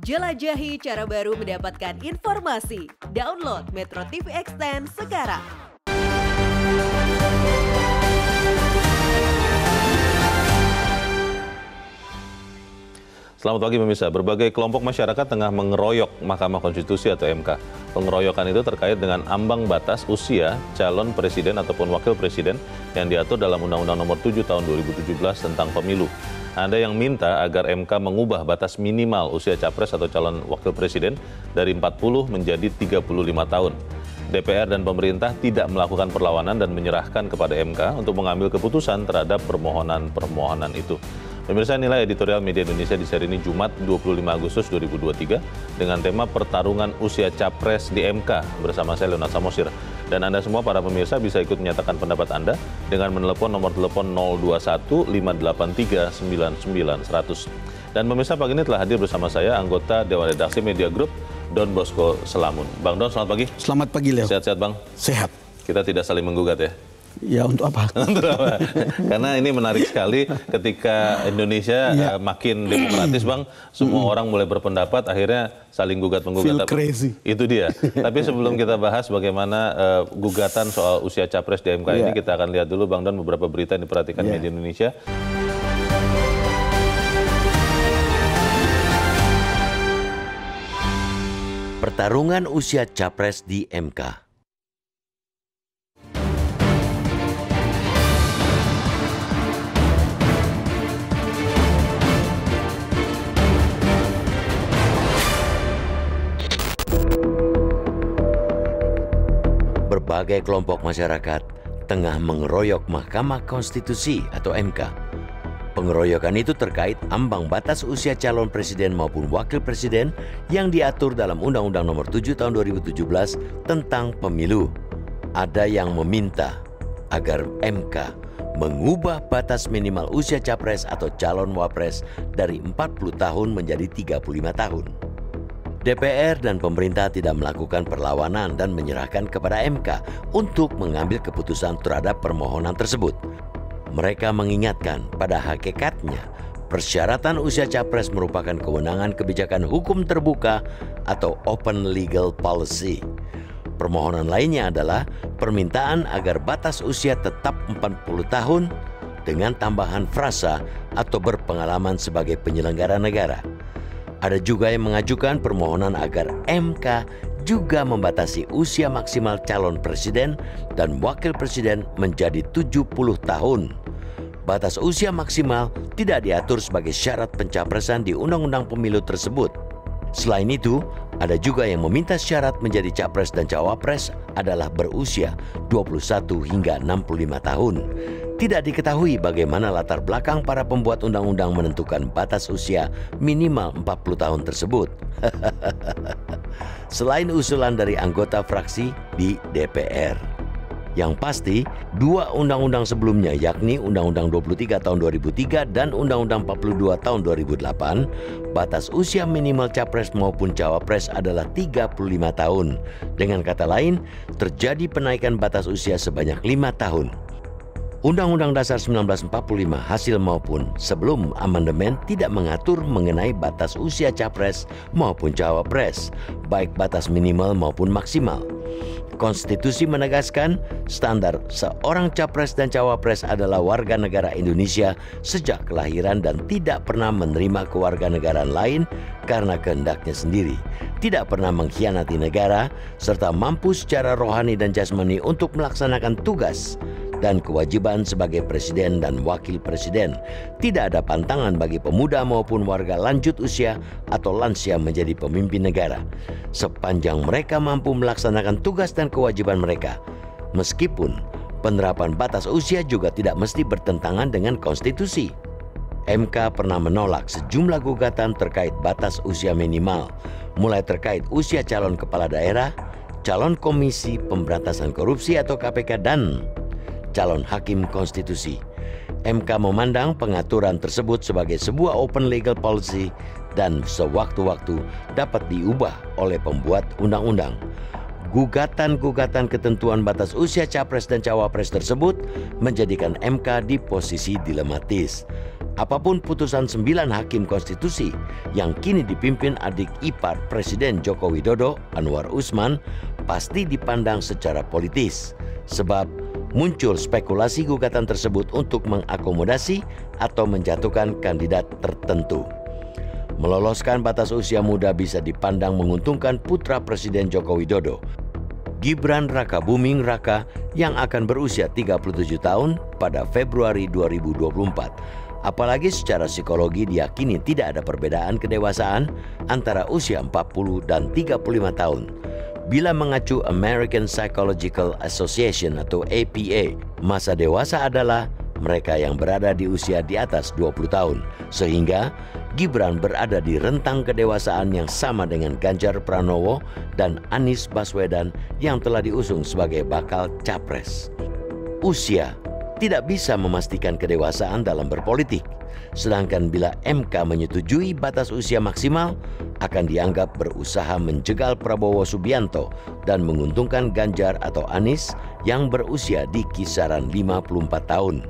Jelajahi cara baru mendapatkan informasi. Download Metro TV Extend sekarang. Selamat pagi pemirsa, berbagai kelompok masyarakat tengah mengeroyok Mahkamah Konstitusi atau MK. Pengeroyokan itu terkait dengan ambang batas usia calon presiden ataupun wakil presiden yang diatur dalam Undang-Undang Nomor 7 Tahun 2017 tentang pemilu. Ada yang minta agar MK mengubah batas minimal usia capres atau calon wakil presiden dari 40 menjadi 35 tahun. DPR dan pemerintah tidak melakukan perlawanan dan menyerahkan kepada MK untuk mengambil keputusan terhadap permohonan-permohonan itu. Pemirsa, nilai editorial Media Indonesia di seri ini Jumat 25 Agustus 2023 dengan tema Pertarungan Usia Capres di MK bersama saya Leonard Samosir. Dan Anda semua para pemirsa bisa ikut menyatakan pendapat Anda dengan menelepon nomor telepon 021 583 99 100. Dan pemirsa, pagi ini telah hadir bersama saya anggota Dewan Redaksi Media Group Don Bosco Selamun. Bang Don, selamat pagi. Selamat pagi, Leo. Sehat-sehat, Bang? Sehat. Kita tidak saling menggugat ya? Ya, untuk apa? Untuk apa? Karena ini menarik sekali ketika Indonesia makin demokratis, Bang. Semua orang mulai berpendapat, akhirnya saling gugat-menggugat. Feel crazy. Itu dia. Tapi sebelum kita bahas bagaimana gugatan soal usia capres di MK ini, kita akan lihat dulu, Bang Don, beberapa berita yang diperhatikan media Indonesia. Pertarungan usia capres di MK. Berbagai kelompok masyarakat tengah mengeroyok Mahkamah Konstitusi atau MK. Pengeroyokan itu terkait ambang batas usia calon presiden maupun wakil presiden yang diatur dalam Undang-Undang Nomor 7 Tahun 2017 tentang pemilu. Ada yang meminta agar MK mengubah batas minimal usia capres atau calon wapres dari 40 tahun menjadi 35 tahun. DPR dan pemerintah tidak melakukan perlawanan dan menyerahkan kepada MK untuk mengambil keputusan terhadap permohonan tersebut. Mereka mengingatkan pada hakikatnya persyaratan usia capres merupakan kewenangan kebijakan hukum terbuka atau open legal policy. Permohonan lainnya adalah permintaan agar batas usia tetap 40 tahun dengan tambahan frasa atau berpengalaman sebagai penyelenggara negara. Ada juga yang mengajukan permohonan agar MK juga membatasi usia maksimal calon presiden dan wakil presiden menjadi 70 tahun. Batas usia maksimal tidak diatur sebagai syarat pencapresan di Undang-Undang Pemilu tersebut. Selain itu, ada juga yang meminta syarat menjadi capres dan cawapres adalah berusia 21 hingga 65 tahun. Tidak diketahui bagaimana latar belakang para pembuat undang-undang menentukan batas usia minimal 40 tahun tersebut. Selain usulan dari anggota fraksi di DPR. Yang pasti, dua undang-undang sebelumnya yakni Undang-Undang 23 tahun 2003 dan Undang-Undang 42 tahun 2008, batas usia minimal capres maupun cawapres adalah 35 tahun. Dengan kata lain, terjadi penaikan batas usia sebanyak 5 tahun. Undang-Undang Dasar 1945 hasil maupun sebelum amandemen tidak mengatur mengenai batas usia capres maupun cawapres, baik batas minimal maupun maksimal. Konstitusi menegaskan standar seorang capres dan cawapres adalah warga negara Indonesia sejak kelahiran dan tidak pernah menerima kewarganegaraan lain karena kehendaknya sendiri, tidak pernah mengkhianati negara, serta mampu secara rohani dan jasmani untuk melaksanakan tugas dan kewajiban sebagai presiden dan wakil presiden. Tidak ada pantangan bagi pemuda maupun warga lanjut usia atau lansia menjadi pemimpin negara, sepanjang mereka mampu melaksanakan tugas dan kewajiban mereka. Meskipun penerapan batas usia juga tidak mesti bertentangan dengan konstitusi. MK pernah menolak sejumlah gugatan terkait batas usia minimal, mulai terkait usia calon kepala daerah, calon komisi pemberantasan korupsi atau KPK, dan calon hakim konstitusi. MK memandang pengaturan tersebut sebagai sebuah open legal policy dan sewaktu-waktu dapat diubah oleh pembuat undang-undang. Gugatan-gugatan ketentuan batas usia capres dan cawapres tersebut menjadikan MK di posisi dilematis. Apapun putusan 9 hakim konstitusi yang kini dipimpin adik ipar Presiden Joko Widodo, Anwar Usman, pasti dipandang secara politis. Sebab muncul spekulasi gugatan tersebut untuk mengakomodasi atau menjatuhkan kandidat tertentu. Meloloskan batas usia muda bisa dipandang menguntungkan putra Presiden Joko Widodo, Gibran Rakabuming Raka, yang akan berusia 37 tahun pada Februari 2024. Apalagi secara psikologi diyakini tidak ada perbedaan kedewasaan antara usia 40 dan 35 tahun. Bila mengacu American Psychological Association atau APA, masa dewasa adalah mereka yang berada di usia di atas 20 tahun. Sehingga Gibran berada di rentang kedewasaan yang sama dengan Ganjar Pranowo dan Anies Baswedan yang telah diusung sebagai bakal capres. Usia tidak bisa memastikan kedewasaan dalam berpolitik. Sedangkan bila MK menyetujui batas usia maksimal, akan dianggap berusaha menjegal Prabowo Subianto dan menguntungkan Ganjar atau Anies yang berusia di kisaran 54 tahun.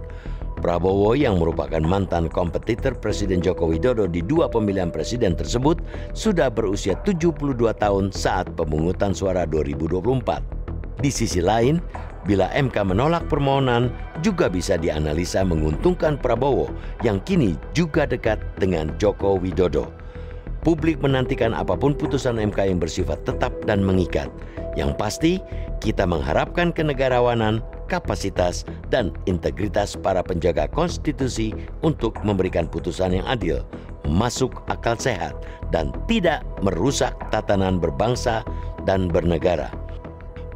Prabowo yang merupakan mantan kompetitor Presiden Joko Widodo di 2 pemilihan presiden tersebut sudah berusia 72 tahun saat pemungutan suara 2024. Di sisi lain, bila MK menolak permohonan, juga bisa dianalisa menguntungkan Prabowo yang kini juga dekat dengan Joko Widodo. Publik menantikan apapun putusan MK yang bersifat tetap dan mengikat. Yang pasti, kita mengharapkan kenegarawanan, kapasitas, dan integritas para penjaga konstitusi untuk memberikan putusan yang adil, masuk akal sehat, dan tidak merusak tatanan berbangsa dan bernegara.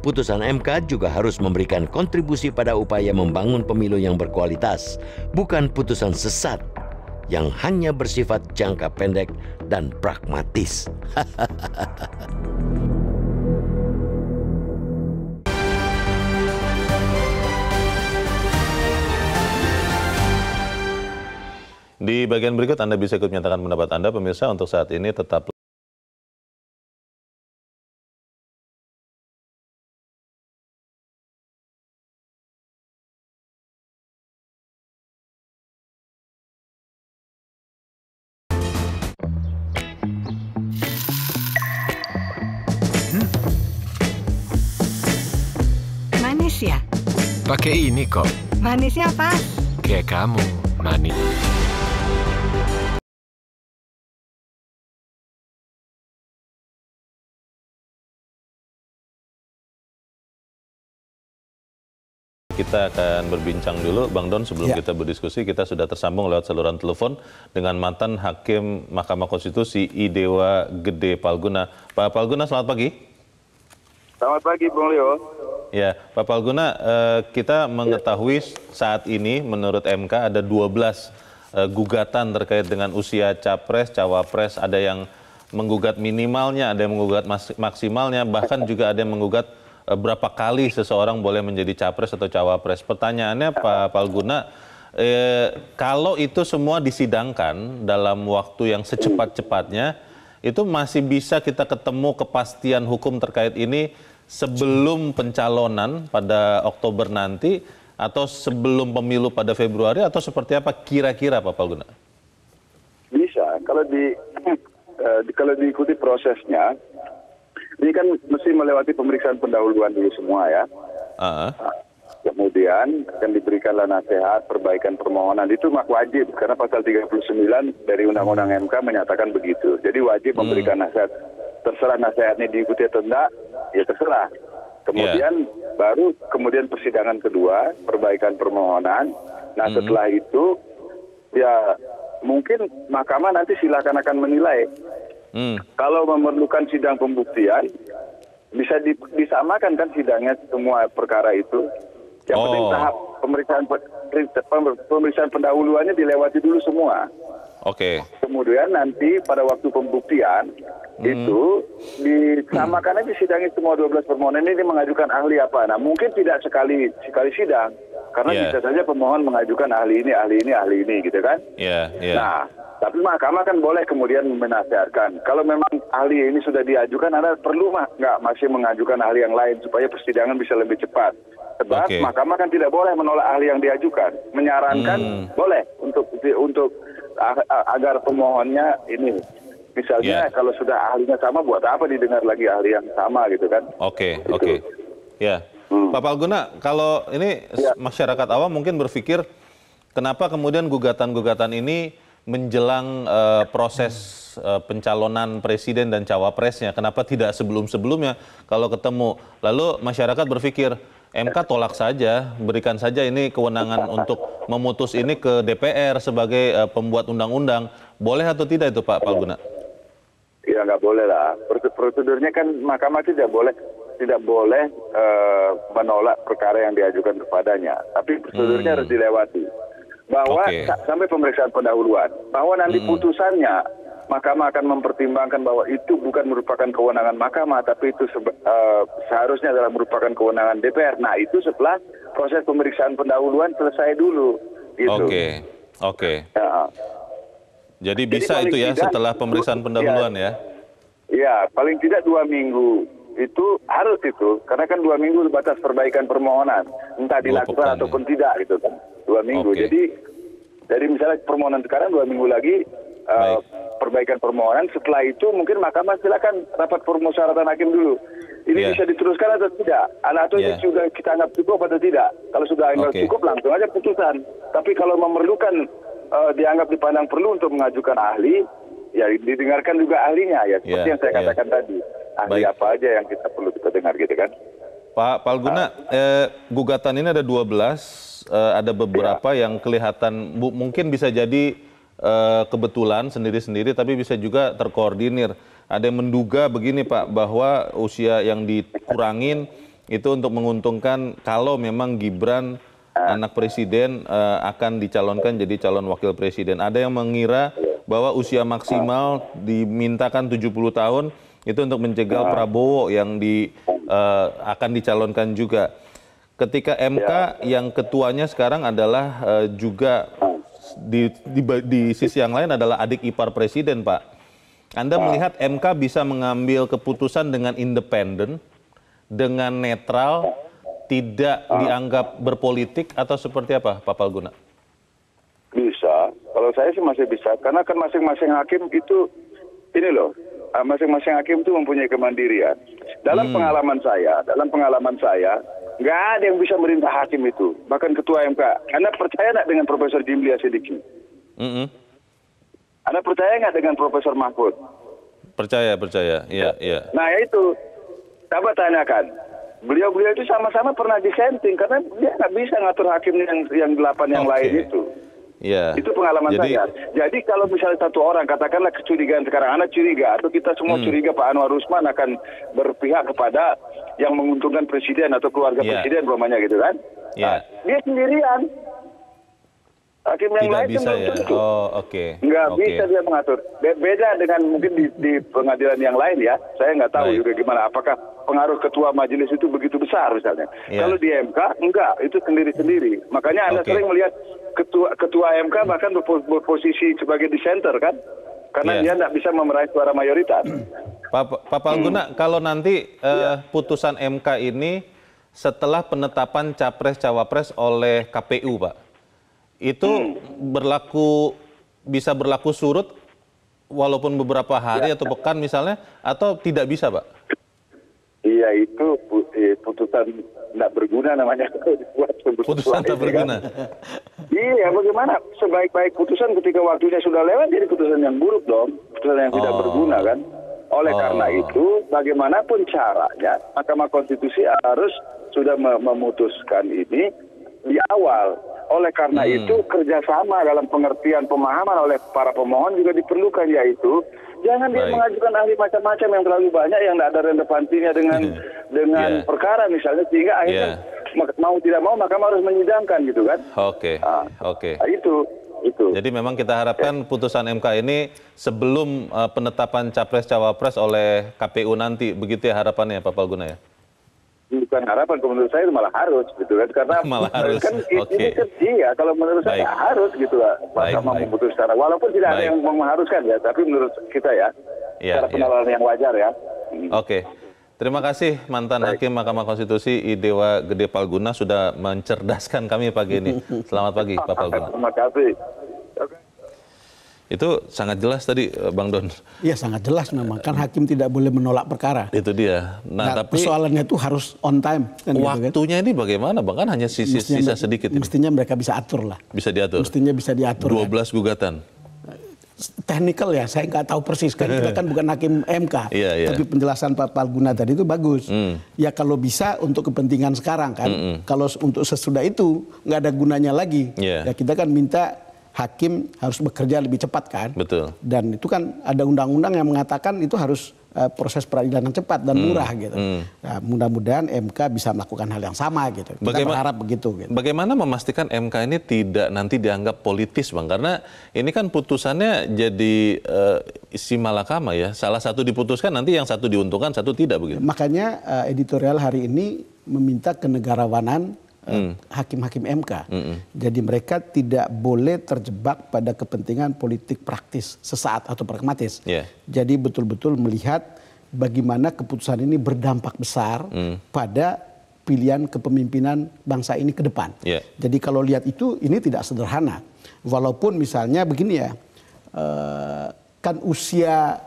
Putusan MK juga harus memberikan kontribusi pada upaya membangun pemilu yang berkualitas, bukan putusan sesat yang hanya bersifat jangka pendek dan pragmatis. Di bagian berikut Anda bisa ikut menyatakan pendapat Anda, pemirsa. Untuk saat ini tetap Manis ya? Pakai ini kok. Manisnya apa? Kayak kamu, manis. kita akan berbincang dulu, Bang Don, sebelum kita berdiskusi. Kita sudah tersambung lewat saluran telepon dengan mantan Hakim Mahkamah Konstitusi Idewa Gede Palguna. Pak Palguna, selamat pagi. Selamat pagi, Bung Leo. Ya, Pak Palguna, kita mengetahui saat ini menurut MK ada 12 gugatan terkait dengan usia capres, cawapres. Ada yang menggugat minimalnya, ada yang menggugat maksimalnya, bahkan juga ada yang menggugat berapa kali seseorang boleh menjadi capres atau cawapres. Pertanyaannya Pak Palguna, kalau itu semua disidangkan dalam waktu yang secepat-cepatnya, itu masih bisa kita ketemu kepastian hukum terkait ini sebelum pencalonan pada Oktober nanti, atau sebelum pemilu pada Februari, atau seperti apa kira-kira Pak Palguna? Bisa, kalau diikuti prosesnya. Ini kan mesti melewati pemeriksaan pendahuluan dulu semua ya. Kemudian akan diberikanlah nasihat, perbaikan permohonan. Itu wajib, karena pasal 39 dari Undang-Undang MK menyatakan begitu. Jadi wajib memberikan nasihat. Terserah nasihatnya diikuti atau enggak, ya terserah. Kemudian baru persidangan kedua, perbaikan permohonan. Nah setelah itu, ya mungkin mahkamah nanti silakan akan menilai. Kalau memerlukan sidang pembuktian, bisa disamakan kan sidangnya semua perkara itu. Yang penting tahap pemeriksaan pendahuluannya dilewati dulu semua. Oke. Kemudian nanti pada waktu pembuktian itu disamakan aja sidangnya semua 12 permohonan ini mengajukan ahli apa. Nah mungkin tidak sekali sidang, karena bisa saja pemohon mengajukan ahli ini gitu kan. Nah tapi mahkamah kan boleh kemudian menasihatkan. Kalau memang ahli ini sudah diajukan, Anda perlu nggak masih mengajukan ahli yang lain supaya persidangan bisa lebih cepat. Sebab Mahkamah kan tidak boleh menolak ahli yang diajukan. Menyarankan boleh untuk agar pemohonnya ini. Misalnya kalau sudah ahlinya sama, buat apa didengar lagi ahli yang sama gitu kan? Oke. Ya, Pak Palguna, kalau ini masyarakat awam mungkin berpikir kenapa kemudian gugatan-gugatan ini menjelang proses pencalonan presiden dan cawapresnya, kenapa tidak sebelum-sebelumnya kalau ketemu? Lalu masyarakat berpikir MK tolak saja, berikan saja ini kewenangan untuk memutus ini ke DPR sebagai pembuat undang-undang. Boleh atau tidak itu Pak Palguna? Ya nggak boleh lah. Prosedurnya kan Mahkamah tidak boleh menolak perkara yang diajukan kepadanya. Tapi prosedurnya harus dilewati. Bahwa sampai pemeriksaan pendahuluan, bahwa nanti putusannya Mahkamah akan mempertimbangkan bahwa itu bukan merupakan kewenangan Mahkamah, tapi itu seharusnya adalah merupakan kewenangan DPR. Nah, itu setelah proses pemeriksaan pendahuluan selesai dulu. Gitu. Oke. Ya. Jadi bisa itu ya tidak, setelah pemeriksaan pendahuluan ya? Iya, paling tidak 2 minggu. Itu harus itu, karena kan 2 minggu batas perbaikan permohonan. Entah dilakukan ataupun tidak gitu kan. 2 minggu. Jadi misalnya permohonan sekarang 2 minggu lagi, perbaikan permohonan, setelah itu mungkin Mahkamah silakan rapat permusyawaratan hakim dulu. Ini bisa diteruskan atau tidak? Atau ini sudah kita anggap cukup atau tidak? Kalau sudah anggap cukup langsung aja putusan. Tapi kalau memerlukan dianggap dipandang perlu untuk mengajukan ahli, ya didengarkan juga ahlinya ya. Seperti yang saya katakan tadi. Ahli apa aja yang kita perlu kita dengar gitu kan. Pak Palguna, gugatan ini ada 12, ada beberapa yang kelihatan mungkin bisa jadi kebetulan sendiri-sendiri, tapi bisa juga terkoordinir. Ada yang menduga begini Pak, bahwa usia yang dikurangin itu untuk menguntungkan kalau memang Gibran anak presiden akan dicalonkan jadi calon wakil presiden. Ada yang mengira bahwa usia maksimal dimintakan 70 tahun itu untuk mencegah Prabowo yang akan dicalonkan juga. Ketika MK yang ketuanya sekarang adalah juga di sisi yang lain adalah adik ipar presiden, Pak. Anda melihat MK bisa mengambil keputusan dengan independen, dengan netral, tidak dianggap berpolitik atau seperti apa, Pak Palguna? Bisa. Kalau saya sih masih bisa, karena kan masing-masing hakim itu ini loh, masing-masing hakim itu mempunyai kemandirian. Dalam pengalaman saya, nggak ada yang bisa merintah hakim itu, bahkan ketua MK. Anda percaya nggak dengan Profesor Jimli Asyidiki? Anda percaya nggak dengan Profesor Mahfud? Percaya. Iya. Nah itu, coba tanyakan. Beliau-beliau itu sama-sama pernah disenting, karena dia nggak bisa ngatur hakim yang 8 yang lain itu. Yeah. Itu pengalaman saya. Jadi kalau misalnya satu orang, katakanlah kecurigaan sekarang, Anda curiga, atau kita semua curiga Pak Anwar Usman akan berpihak kepada yang menguntungkan presiden atau keluarga presiden, umpamanya gitu kan? Nah, dia sendirian. Hakim yang lain bisa ya? Nggak bisa dia mengatur. Beda dengan mungkin di pengadilan yang lain ya. Saya nggak tahu juga gimana. Apakah pengaruh ketua majelis itu begitu besar misalnya. Kalau di MK, enggak. Itu sendiri-sendiri. Makanya Anda sering melihat ketua MK bahkan berposisi sebagai dissenter kan. Karena dia nggak bisa memeraih suara mayoritas. Pak Palguna, kalau nanti putusan MK ini setelah penetapan Capres-Cawapres oleh KPU, Pak. Itu bisa berlaku surut walaupun beberapa hari atau pekan misalnya, atau tidak bisa, Pak? Iya, itu putusan tidak berguna namanya. Putusan tidak berguna. Iya, bagaimana sebaik-baik putusan ketika waktunya sudah lewat jadi putusan yang buruk dong, putusan yang tidak berguna kan. Oleh karena itu, bagaimanapun caranya, Mahkamah Konstitusi harus sudah memutuskan ini di awal. Oleh karena itu, kerjasama dalam pengertian pemahaman oleh para pemohon juga diperlukan, yaitu jangan dia mengajukan ahli macam-macam yang terlalu banyak yang tidak ada relevansinya dengan perkara misalnya, sehingga akhirnya mau tidak mau Mahkamah harus menyidangkan gitu kan. Oke. Nah, itu. Jadi memang kita harapkan putusan MK ini sebelum penetapan Capres-Cawapres oleh KPU nanti, begitu ya harapannya Pak Palguna ya? Bukan harapan, menurut saya itu malah harus gitu kan, karena malah harus. Kan ini kan iya, kalau menurut saya harus gitu lah Mahkamah memutuskan, walaupun tidak ada yang mengharuskan ya, tapi menurut kita ya secara penalaran yang wajar ya. Oke. Terima kasih mantan Hakim Mahkamah Konstitusi Idewa Gede Palguna sudah mencerdaskan kami pagi ini. Selamat pagi Pak Palguna. Terima kasih. Itu sangat jelas tadi Bang Don. Iya sangat jelas memang, kan hakim tidak boleh menolak perkara. Itu dia. Nah tapi persoalannya itu harus on time. Kan waktunya ini bagaimana Bang? Kan hanya sisa sedikit ini. Mestinya mereka bisa atur lah. Bisa diatur? Mestinya bisa diatur. 12 gugatan. Technical ya, saya nggak tahu persis kan kita kan bukan hakim MK, tapi penjelasan Pak Palguna tadi itu bagus. Ya kalau bisa untuk kepentingan sekarang kan, kalau untuk sesudah itu nggak ada gunanya lagi. Ya kita kan minta hakim harus bekerja lebih cepat kan. Betul. Dan itu kan ada undang-undang yang mengatakan itu harus proses peradilan yang cepat dan murah gitu. Nah, mudah-mudahan MK bisa melakukan hal yang sama gitu. Kita berharap begitu. Gitu. Bagaimana memastikan MK ini tidak nanti dianggap politis Bang? Karena ini kan putusannya jadi isi malakama ya. Salah satu diputuskan nanti yang satu diuntungkan, satu tidak begitu. Makanya editorial hari ini meminta kenegarawanan hakim-hakim MK. Jadi mereka tidak boleh terjebak pada kepentingan politik praktis sesaat atau pragmatis. Jadi betul-betul melihat bagaimana keputusan ini berdampak besar pada pilihan kepemimpinan bangsa ini ke depan. Jadi kalau lihat itu ini tidak sederhana. Walaupun misalnya begini ya, kan usia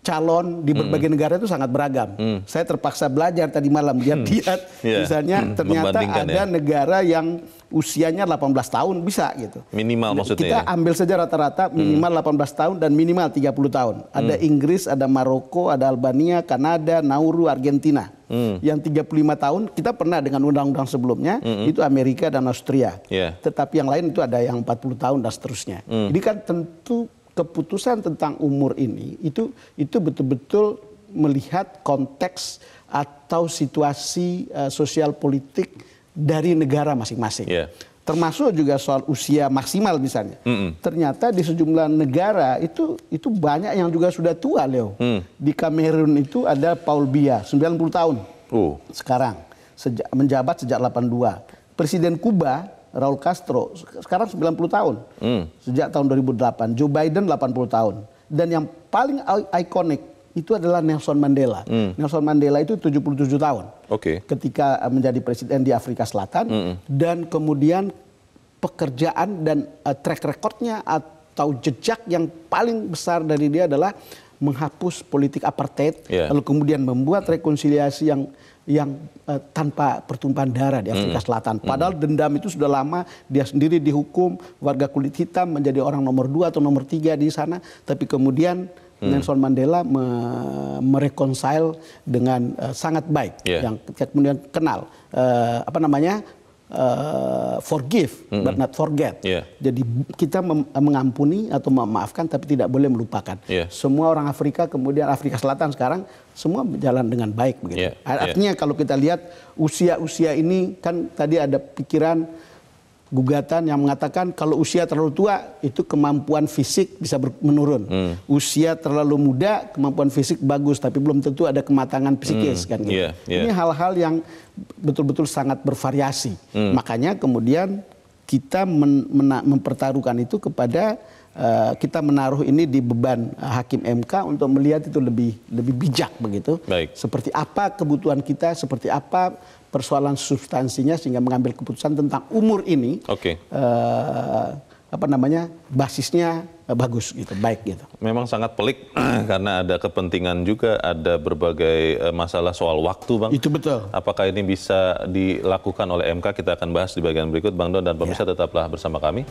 calon di berbagai negara itu sangat beragam. Saya terpaksa belajar tadi malam lihat misalnya ternyata ada negara yang usianya 18 tahun bisa gitu. Minimal maksudnya. Kita ambil saja rata-rata minimal 18 tahun dan minimal 30 tahun. Ada Inggris, ada Maroko, ada Albania, Kanada, Nauru, Argentina. Yang 35 tahun kita pernah dengan undang-undang sebelumnya itu Amerika dan Austria. Tetapi yang lain itu ada yang 40 tahun dan seterusnya. Jadi kan tentu keputusan tentang umur ini itu betul-betul melihat konteks atau situasi sosial politik dari negara masing-masing. Termasuk juga soal usia maksimal misalnya. Ternyata di sejumlah negara itu banyak yang juga sudah tua, Leo. Di Kamerun itu ada Paul Biya, 90 tahun. Sekarang menjabat sejak 82. Presiden Kuba Raul Castro sekarang 90 tahun. Sejak tahun 2008. Joe Biden 80 tahun. Dan yang paling ikonik itu adalah Nelson Mandela. Nelson Mandela itu 77 tahun. Ketika menjadi presiden di Afrika Selatan. Dan kemudian pekerjaan dan track recordnya atau jejak yang paling besar dari dia adalah menghapus politik apartheid. Lalu kemudian membuat rekonsiliasi yang tanpa pertumpahan darah di Afrika Selatan. Padahal dendam itu sudah lama, dia sendiri dihukum, warga kulit hitam menjadi orang nomor 2 atau nomor 3 di sana. Tapi kemudian Nelson Mandela mereconcile dengan sangat baik. Yang kemudian kenal, forgive but not forget. Jadi kita mengampuni atau memaafkan tapi tidak boleh melupakan. Semua orang Afrika, kemudian Afrika Selatan sekarang semua berjalan dengan baik begitu. Artinya kalau kita lihat usia-usia ini kan tadi ada pikiran gugatan yang mengatakan kalau usia terlalu tua itu kemampuan fisik bisa menurun. Usia terlalu muda kemampuan fisik bagus tapi belum tentu ada kematangan psikis kan gitu. Ini hal-hal yang betul-betul sangat bervariasi. Makanya kemudian kita mempertaruhkan itu kepada kita menaruh ini di beban hakim MK untuk melihat itu lebih bijak begitu. Seperti apa kebutuhan kita, seperti apa persoalan substansinya sehingga mengambil keputusan tentang umur ini. Basisnya bagus gitu, baik gitu. Memang sangat pelik karena ada kepentingan juga, ada berbagai masalah soal waktu, Bang. Itu betul. Apakah ini bisa dilakukan oleh MK? Kita akan bahas di bagian berikut, Bang Don dan pemirsa tetaplah bersama kami.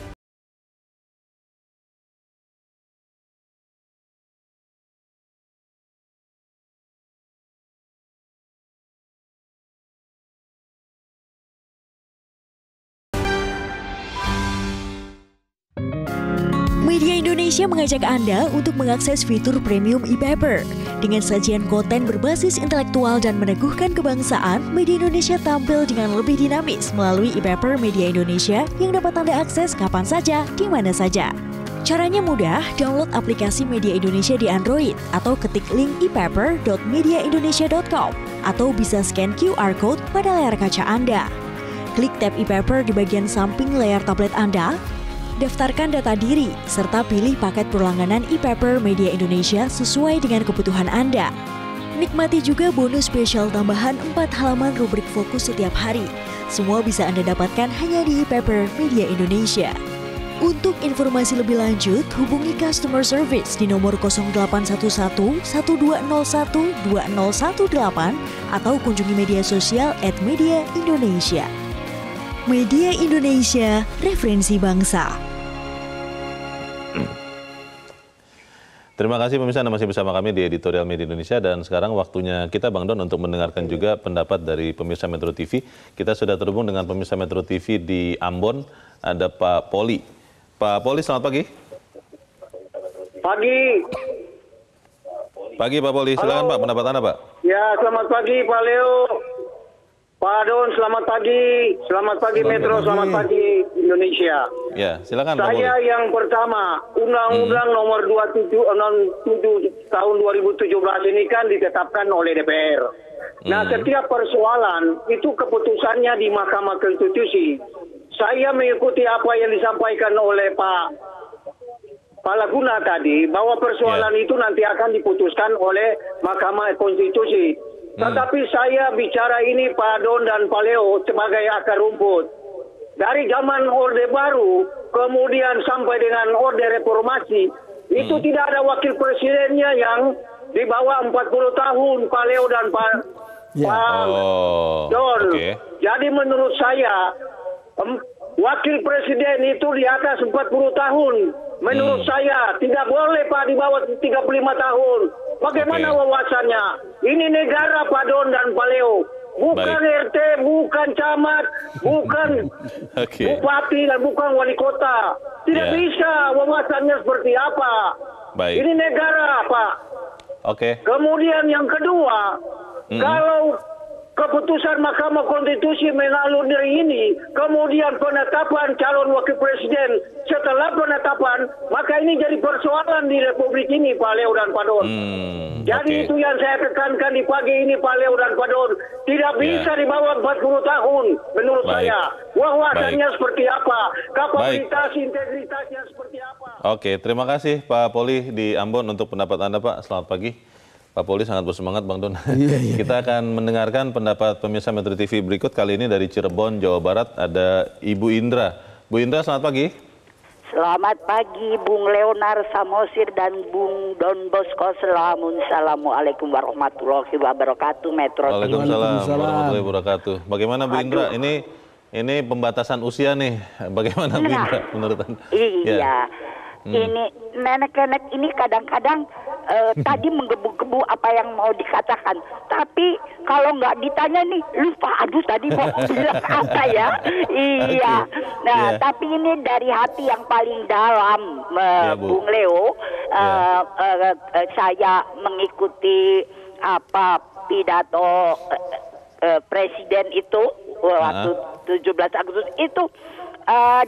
Media Indonesia mengajak Anda untuk mengakses fitur premium e-paper. Dengan sajian konten berbasis intelektual dan meneguhkan kebangsaan, Media Indonesia tampil dengan lebih dinamis melalui e-paper Media Indonesia yang dapat Anda akses kapan saja, di mana saja. Caranya mudah, download aplikasi Media Indonesia di Android atau ketik link e-paper.mediaindonesia.com atau bisa scan QR Code pada layar kaca Anda. Klik tab e-paper di bagian samping layar tablet Anda, daftarkan data diri, serta pilih paket berlangganan e-paper Media Indonesia sesuai dengan kebutuhan Anda. Nikmati juga bonus spesial tambahan 4 halaman rubrik fokus setiap hari. Semua bisa Anda dapatkan hanya di e-paper Media Indonesia. Untuk informasi lebih lanjut, hubungi customer service di nomor 0811 1201 2018 atau kunjungi media sosial @mediaindonesia. Media Indonesia, referensi bangsa. Terima kasih pemirsa, Anda masih bersama kami di Editorial Media Indonesia dan sekarang waktunya kita Bang Don untuk mendengarkan juga pendapat dari pemirsa Metro TV. Kita sudah terhubung dengan pemirsa Metro TV di Ambon, ada Pak Poli. Pak Poli, selamat pagi. Pagi. Pagi Pak Poli, silakan Pak, pendapat Anda Pak. Ya, selamat pagi Pak Leo. Pak Don, selamat pagi. Selamat pagi Metro, selamat pagi Indonesia. Ya, silakan Pak Poli. Saya yang pertama, Undang-Undang nomor 27 tahun 2017 ini kan ditetapkan oleh DPR. Nah, setiap persoalan itu keputusannya di Mahkamah Konstitusi. Saya mengikuti apa yang disampaikan oleh Pak Laguna tadi, bahwa persoalan itu nanti akan diputuskan oleh Mahkamah Konstitusi. Tetapi saya bicara ini Pak Don dan Pak Leo sebagai akar rumput. Dari zaman Orde Baru, kemudian sampai dengan Orde Reformasi, itu tidak ada wakil presidennya yang di bawah 40 tahun, Pak Leo dan Pak Don. Jadi menurut saya, wakil presiden itu di atas 40 tahun. Menurut saya tidak boleh Pak di bawah 35 tahun. Bagaimana wawasannya? Ini negara Pak Don dan Pak Leo. Bukan RT, bukan camat, bukan bupati dan bukan wali kota. Tidak bisa wawasannya seperti apa. Ini negara Pak. Kemudian yang kedua, kalau keputusan Mahkamah Konstitusi mengalir ini, kemudian penetapan calon wakil presiden setelah penetapan, maka ini jadi persoalan di Republik ini, Pak Leo dan Pak Don. Jadi itu yang saya tekankan di pagi ini, Pak Leo dan Pak Don. Tidak bisa di bawah 40 tahun, menurut saya. Wawasannya seperti apa, kapabilitas, integritasnya seperti apa. Oke, terima kasih Pak Poli di Ambon untuk pendapat Anda Pak. Selamat pagi. Pak Poli sangat bersemangat Bang Don. Kita akan mendengarkan pendapat pemirsa Metro TV berikut. Kali ini dari Cirebon, Jawa Barat, ada Ibu Indra. Bu Indra, selamat pagi. Selamat pagi Bung Leonard Samosir dan Bung Don Bosco. Assalamualaikum warahmatullahi wabarakatuh. Metro TV. Waalaikumsalam warahmatullahi wabarakatuh. Bagaimana Bu Indra? Ini pembatasan usia nih. Bagaimana Bu Indra menurut Anda? Iya. Ini nenek-nenek ini kadang-kadang tadi menggebu-gebu apa yang mau dikatakan. Tapi kalau nggak ditanya nih, lupa. Aduh tadi mau bilang apa ya? Iya. Nah, tapi ini dari hati yang paling dalam, Bung Leo. Saya mengikuti apa pidato Presiden itu waktu 17 Agustus itu.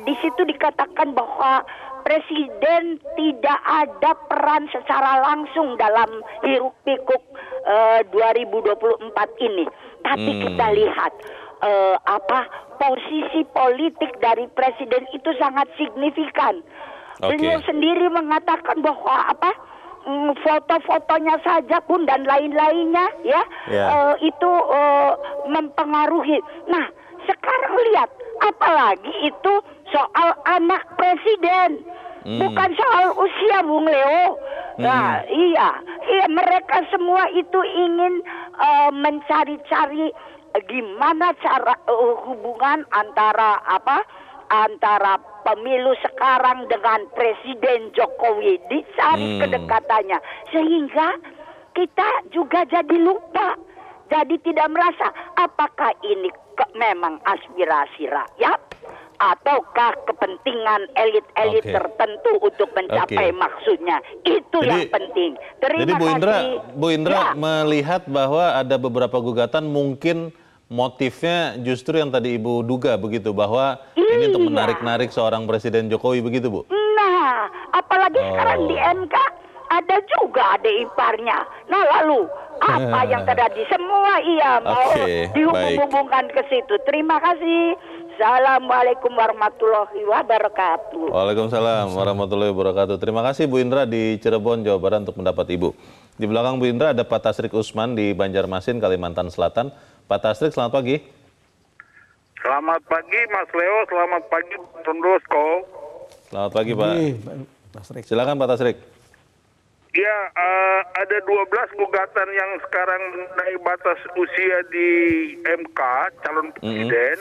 Di situ dikatakan bahwa Presiden tidak ada peran secara langsung dalam hiruk pikuk 2024 ini. Tapi kita lihat posisi politik dari Presiden itu sangat signifikan. Beliau sendiri mengatakan bahwa foto-fotonya saja pun dan lain-lainnya itu mempengaruhi. Nah, sekarang lihat, apalagi itu soal anak presiden, bukan soal usia, Bung Leo. Nah, iya, mereka semua itu ingin mencari-cari gimana cara hubungan antara pemilu sekarang dengan Presiden Jokowi, dicari kedekatannya, sehingga kita juga jadi lupa, jadi tidak merasa apakah ini memang aspirasi rakyat ataukah kepentingan elit-elit tertentu untuk mencapai maksudnya. Itu yang penting. Jadi Bu Indra melihat bahwa ada beberapa gugatan mungkin motifnya justru yang tadi Ibu duga begitu, bahwa ini untuk menarik-narik seorang Presiden Jokowi begitu, Bu? Nah, apalagi sekarang di MK ada juga adik iparnya. Nah, lalu apa yang terjadi? Semua mau dihubung-hubungkan ke situ. Terima kasih. Assalamualaikum warahmatullahi wabarakatuh. Waalaikumsalam warahmatullahi wabarakatuh. Terima kasih Bu Indra di Cirebon, Jawa Barat untuk pendapat Ibu. Di belakang Bu Indra ada Pak Tasrik Usman di Banjarmasin, Kalimantan Selatan. Pak Tasrik, selamat pagi. Selamat pagi Mas Leo, selamat pagi Tondrosko. Selamat pagi Pak. Silakan Pak Tasrik. Ya, ada 12 gugatan yang sekarang mengenai batas usia di MK, calon presiden.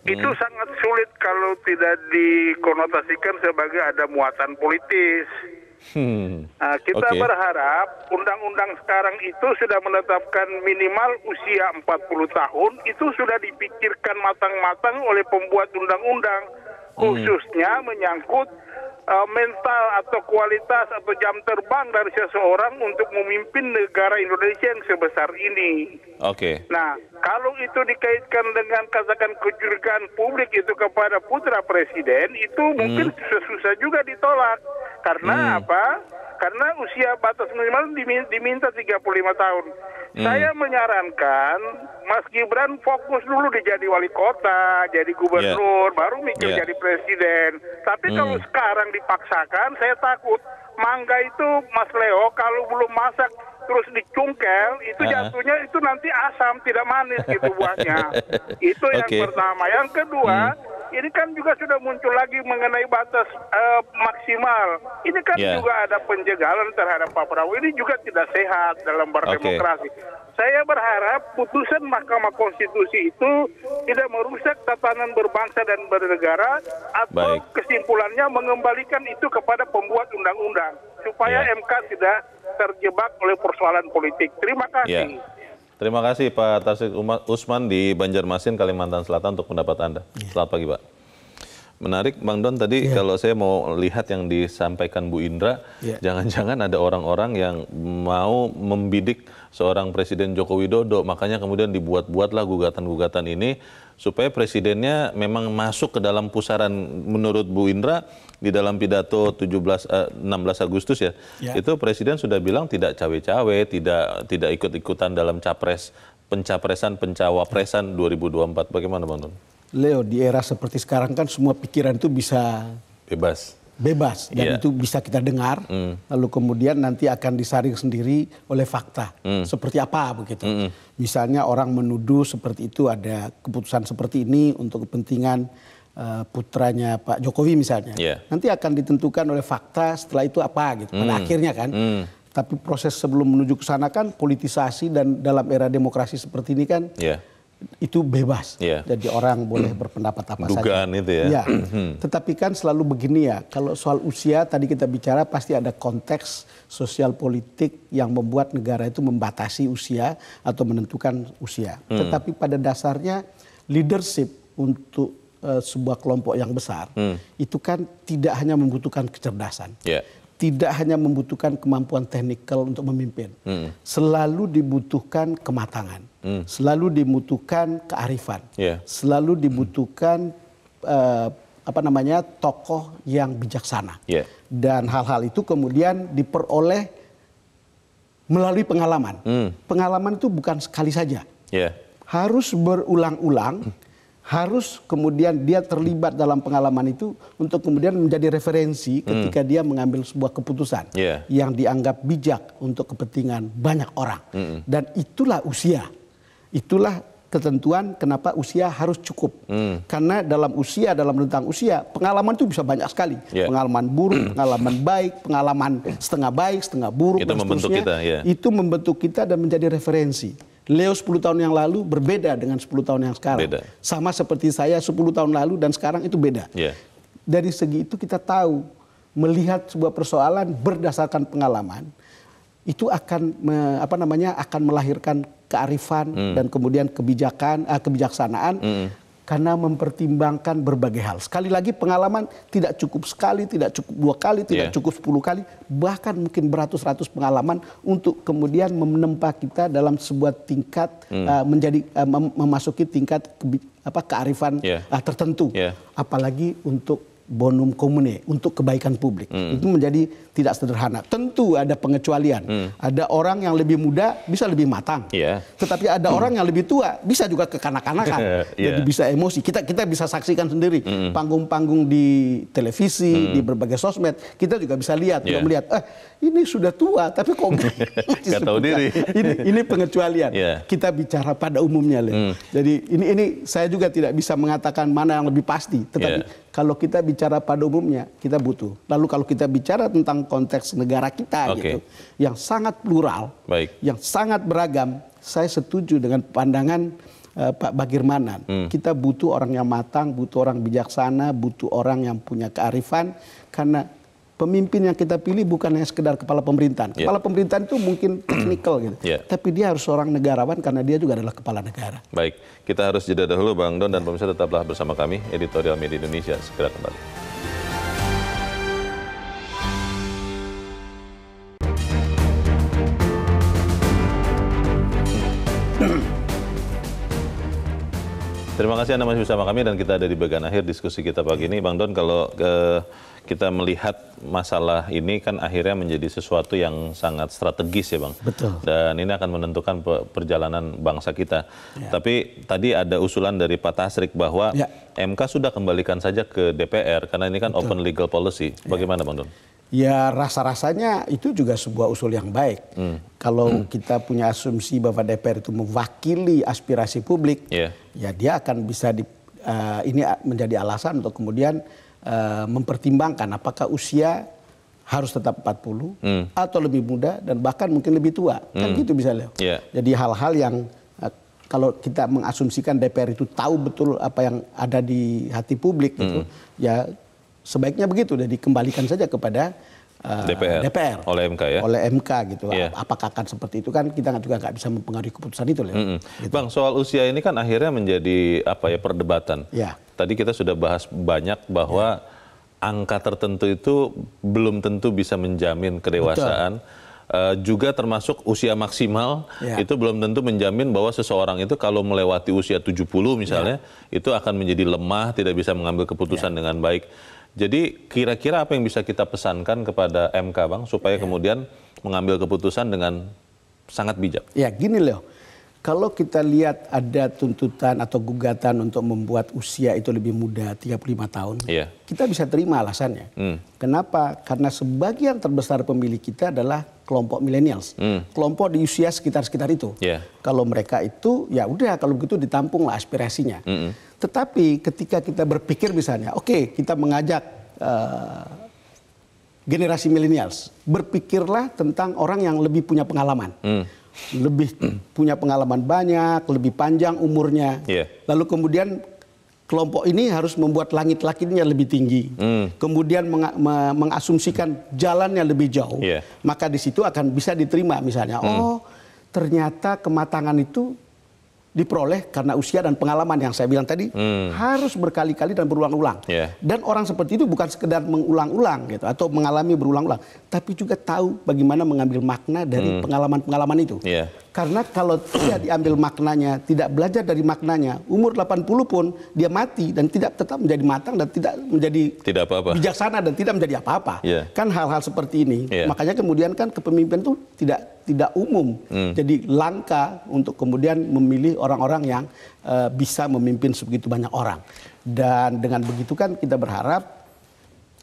Itu sangat sulit kalau tidak dikonotasikan sebagai ada muatan politis. Kita berharap undang-undang sekarang itu sudah menetapkan minimal usia 40 tahun, itu sudah dipikirkan matang-matang oleh pembuat undang-undang, khususnya menyangkut mental atau kualitas atau jam terbang dari seseorang untuk memimpin negara Indonesia yang sebesar ini. Nah, kalau itu dikaitkan dengan katakan kecurigaan publik itu kepada putra presiden, itu mungkin susah juga ditolak. Karena apa? Karena usia batas minimal diminta 35 tahun. Saya menyarankan Mas Gibran fokus dulu di jadi wali kota, jadi gubernur, baru mikir jadi presiden. Tapi kalau sekarang dipaksakan, saya takut mangga itu Mas Leo kalau belum masak terus dicungkel, itu jatuhnya itu nanti asam, tidak manis gitu buahnya. Itu yang pertama. Yang kedua, ini kan juga sudah muncul lagi mengenai batas maksimal. Ini kan juga ada penjagalan terhadap Pak Prabowo. Ini juga tidak sehat dalam berdemokrasi. Saya berharap putusan Mahkamah Konstitusi itu tidak merusak tatanan berbangsa dan bernegara, atau kesimpulannya mengembalikan itu kepada pembuat undang-undang supaya MK tidak terjebak oleh persoalan politik. Terima kasih. Terima kasih Pak Tasrik Usman di Banjarmasin, Kalimantan Selatan untuk pendapat Anda. Selamat pagi Pak. Menarik Bang Don tadi kalau saya mau lihat yang disampaikan Bu Indra, jangan-jangan ada orang-orang yang mau membidik seorang Presiden Joko Widodo, makanya kemudian dibuat-buatlah gugatan-gugatan ini supaya presidennya memang masuk ke dalam pusaran. Menurut Bu Indra di dalam pidato 16 Agustus itu Presiden sudah bilang tidak cawe-cawe, tidak ikut-ikutan dalam pencawapresan 2024. Bagaimana Bang Don? Leo, di era seperti sekarang kan semua pikiran itu bisa bebas dan itu bisa kita dengar, lalu kemudian nanti akan disaring sendiri oleh fakta seperti apa begitu. Misalnya orang menuduh seperti itu, ada keputusan seperti ini untuk kepentingan putranya Pak Jokowi misalnya, nanti akan ditentukan oleh fakta setelah itu apa gitu pada akhirnya kan. Tapi proses sebelum menuju ke sana kan politisasi, dan dalam era demokrasi seperti ini kan itu bebas, jadi orang boleh berpendapat apa saja. Itu ya. Tetapi kan selalu begini ya, kalau soal usia tadi kita bicara pasti ada konteks sosial politik yang membuat negara itu membatasi usia atau menentukan usia. Tetapi pada dasarnya leadership untuk sebuah kelompok yang besar itu kan tidak hanya membutuhkan kecerdasan. Tidak hanya membutuhkan kemampuan teknikal untuk memimpin, selalu dibutuhkan kematangan, selalu dibutuhkan kearifan, selalu dibutuhkan tokoh yang bijaksana, dan hal-hal itu kemudian diperoleh melalui pengalaman. Pengalaman itu bukan sekali saja, harus berulang-ulang. Harus kemudian dia terlibat dalam pengalaman itu untuk kemudian menjadi referensi ketika dia mengambil sebuah keputusan yang dianggap bijak untuk kepentingan banyak orang. Dan itulah usia, itulah ketentuan kenapa usia harus cukup. Karena dalam usia, dalam rentang usia, pengalaman itu bisa banyak sekali. Pengalaman buruk, pengalaman baik, pengalaman setengah buruk, itu membentuk kita. Itu membentuk kita dan menjadi referensi. Leo 10 tahun yang lalu berbeda dengan 10 tahun yang sekarang. Sama seperti saya 10 tahun lalu dan sekarang itu beda. Dari segi itu kita tahu, melihat sebuah persoalan berdasarkan pengalaman, itu akan akan melahirkan kearifan dan kemudian kebijaksanaan. Karena mempertimbangkan berbagai hal. Sekali lagi pengalaman tidak cukup sekali, tidak cukup 2 kali, tidak cukup 10 kali. Bahkan mungkin beratus-ratus pengalaman untuk kemudian menempa kita dalam sebuah tingkat memasuki tingkat kearifan tertentu. Apalagi untuk bonum comune, untuk kebaikan publik. Itu menjadi tidak sederhana. Tentu ada pengecualian. Ada orang yang lebih muda bisa lebih matang. Tetapi ada orang yang lebih tua bisa juga kekanak-kanakan. Jadi bisa emosi. Kita bisa saksikan sendiri panggung-panggung di televisi, di berbagai sosmed. Kita juga bisa lihat, melihat, ini sudah tua tapi kok masih tahu diri. Ini pengecualian. Kita bicara pada umumnya, Leo. Jadi ini saya juga tidak bisa mengatakan mana yang lebih pasti. Tetapi kalau kita bicara pada umumnya, kita butuh. Lalu kalau kita bicara tentang konteks negara kita gitu, yang sangat plural, yang sangat beragam, saya setuju dengan pandangan Pak Bagirmanan. Kita butuh orang yang matang, butuh orang bijaksana, butuh orang yang punya kearifan, karena pemimpin yang kita pilih bukan hanya sekedar kepala pemerintahan. Kepala pemerintahan itu mungkin teknikal gitu. Tapi dia harus seorang negarawan karena dia juga adalah kepala negara. Baik, kita harus jeda dahulu Bang Don, dan pemirsa tetaplah bersama kami, Editorial Media Indonesia segera kembali. Terima kasih Anda masih bersama kami dan kita ada di bagian akhir diskusi kita pagi ini. Bang Don, kalau kita melihat masalah ini kan akhirnya menjadi sesuatu yang sangat strategis ya Bang. Betul. Dan ini akan menentukan perjalanan bangsa kita. Tapi tadi ada usulan dari Pak Tasrik bahwa MK sudah kembalikan saja ke DPR karena ini kan open legal policy. Bagaimana Bang Don? Ya rasa-rasanya itu juga sebuah usul yang baik. Kalau kita punya asumsi bahwa DPR itu mewakili aspirasi publik, ya dia akan bisa ini menjadi alasan untuk kemudian mempertimbangkan apakah usia harus tetap 40 atau lebih muda dan bahkan mungkin lebih tua. Kan gitu bisa Leo. Jadi hal-hal yang kalau kita mengasumsikan DPR itu tahu betul apa yang ada di hati publik gitu, ya sebaiknya begitu, dan dikembalikan saja kepada DPR oleh MK ya. Oleh MK gitu. Apakah akan seperti itu kan kita juga nggak bisa mempengaruhi keputusan itu. Gitu. Bang, soal usia ini kan akhirnya menjadi perdebatan. Tadi kita sudah bahas banyak bahwa angka tertentu itu belum tentu bisa menjamin kedewasaan. Juga termasuk usia maksimal itu belum tentu menjamin bahwa seseorang itu kalau melewati usia 70 misalnya itu akan menjadi lemah, tidak bisa mengambil keputusan dengan baik. Jadi kira-kira apa yang bisa kita pesankan kepada MK Bang supaya kemudian mengambil keputusan dengan sangat bijak? Ya gini Leo, kalau kita lihat ada tuntutan atau gugatan untuk membuat usia itu lebih muda 35 tahun, kita bisa terima alasannya. Kenapa? Karena sebagian terbesar pemilih kita adalah kelompok millennials, kelompok di usia sekitar itu. Kalau mereka itu ya udah, kalau begitu ditampunglah aspirasinya. Tetapi ketika kita berpikir misalnya, kita mengajak generasi millennials, berpikirlah tentang orang yang lebih punya pengalaman. Lebih punya pengalaman banyak, lebih panjang umurnya. Lalu kemudian kelompok ini harus membuat langit-langitnya lebih tinggi. Kemudian mengasumsikan jalannya lebih jauh. Maka di situ akan bisa diterima misalnya, ternyata kematangan itu diperoleh karena usia dan pengalaman yang saya bilang tadi harus berkali-kali dan berulang-ulang. Dan orang seperti itu bukan sekedar mengulang-ulang gitu atau mengalami berulang-ulang, tapi juga tahu bagaimana mengambil makna dari pengalaman-pengalaman itu. Karena kalau tidak diambil maknanya, tidak belajar dari maknanya, umur 80 pun dia mati dan tidak tetap menjadi matang dan tidak menjadi bijaksana dan tidak menjadi apa-apa. Kan hal-hal seperti ini. Makanya kemudian kan kepemimpinan itu tidak umum. Jadi langka untuk kemudian memilih orang-orang yang bisa memimpin sebegitu banyak orang. Dan dengan begitu kan kita berharap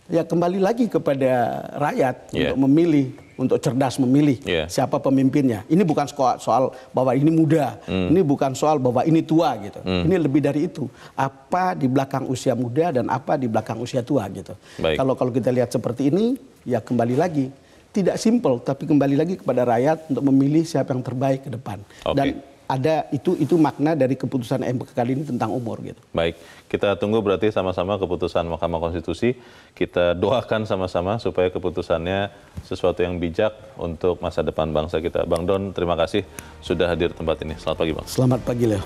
ya kembali lagi kepada rakyat untuk memilih, untuk cerdas memilih siapa pemimpinnya. Ini bukan soal bahwa ini muda, ini bukan soal bahwa ini tua gitu. Ini lebih dari itu. Apa di belakang usia muda dan apa di belakang usia tua gitu. Kalau kita lihat seperti ini, ya kembali lagi tidak simpel, tapi kembali lagi kepada rakyat untuk memilih siapa yang terbaik ke depan. Dan ada itu makna dari keputusan MK kali ini tentang umur gitu. Baik, kita tunggu berarti sama-sama keputusan Mahkamah Konstitusi. Kita doakan sama-sama supaya keputusannya sesuatu yang bijak untuk masa depan bangsa kita. Bang Don, terima kasih sudah hadir di tempat ini. Selamat pagi Bang. Selamat pagi Leo.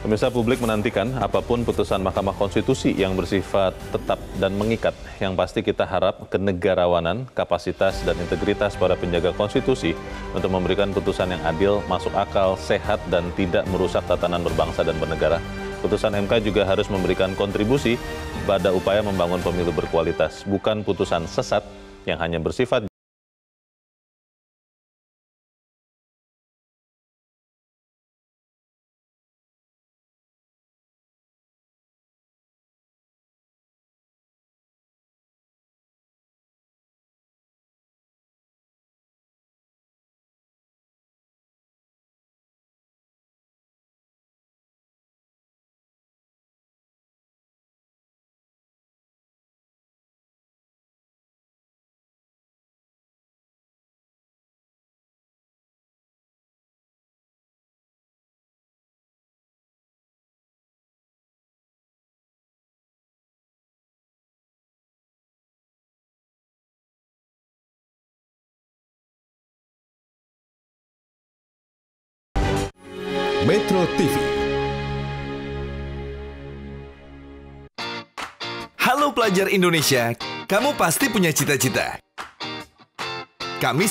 Pemirsa, publik menantikan apapun putusan Mahkamah Konstitusi yang bersifat tetap dan mengikat. Yang pasti kita harap kenegarawanan, kapasitas, dan integritas para penjaga konstitusi untuk memberikan putusan yang adil, masuk akal, sehat, dan tidak merusak tatanan berbangsa dan bernegara. Putusan MK juga harus memberikan kontribusi pada upaya membangun pemilu berkualitas, bukan putusan sesat yang hanya bersifat Metro TV. Halo pelajar Indonesia, kamu pasti punya cita-cita. Kami